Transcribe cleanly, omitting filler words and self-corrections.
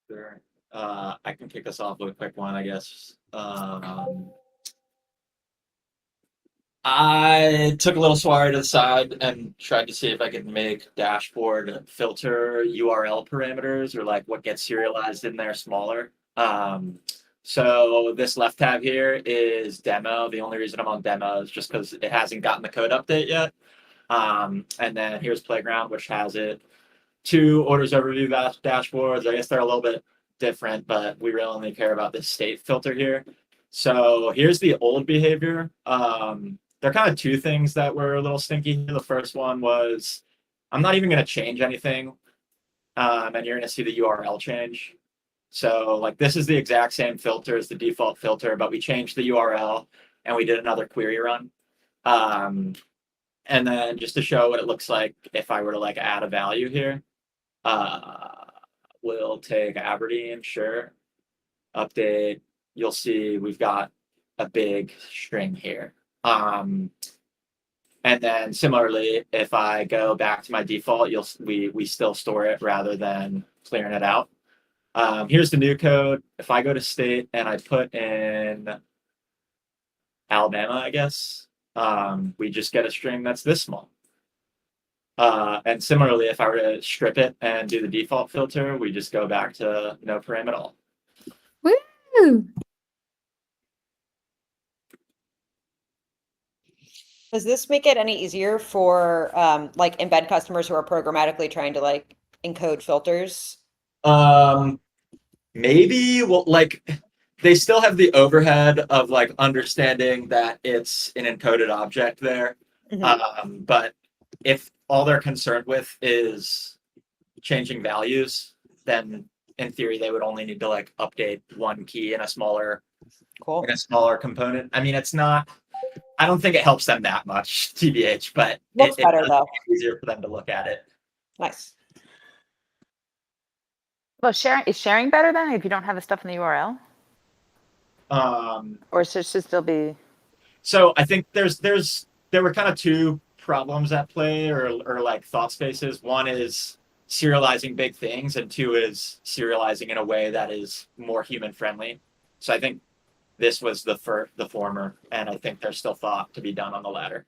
Sure. I can kick us off with a quick one, I guess. I took a little Safari to the side and tried to see if I could make dashboard filter URL parameters or like what gets serialized in there smaller. So this left tab here is demo. The only reason I'm on demo is just because it hasn't gotten the code update yet. And then here's Playground, which has it. Two orders overview dashboards. I guess they're a little bit different, but we really only care about this state filter here. So here's the old behavior. There are kind of two things that were a little stinky. The first one was I'm not even going to change anything, and you're going to see the URL change. So like this is the exact same filter as the default filter, but we changed the URL and we did another query run. And then just to show what it looks like if I were to like add a value here, we'll take Aberdeen, sure. Update, you'll see we've got a big string here. And then similarly, if I go back to my default, we still store it rather than clearing it out. Here's the new code. If I go to state and I put in Alabama, I guess, we just get a string that's this small. And similarly, if I were to strip it and do the default filter, we just go back to no param at all. Woo! Does this make it any easier for like embed customers who are programmatically trying to like encode filters? Maybe, well, like they still have the overhead of like understanding that it's an encoded object there. But if all they're concerned with is changing values, then in theory they would only need to like update one key in a smaller component. I mean, it's not. I don't think it helps them that much, TBH, but Looks better though. It's easier for them to look at it. Nice. Well, is sharing better then if you don't have the stuff in the URL? Or should it still be? So I think there were kind of two problems at play or like thought spaces. One is serializing big things, and two is serializing in a way that is more human friendly. So I think this was the former, and I think there's still thought to be done on the latter.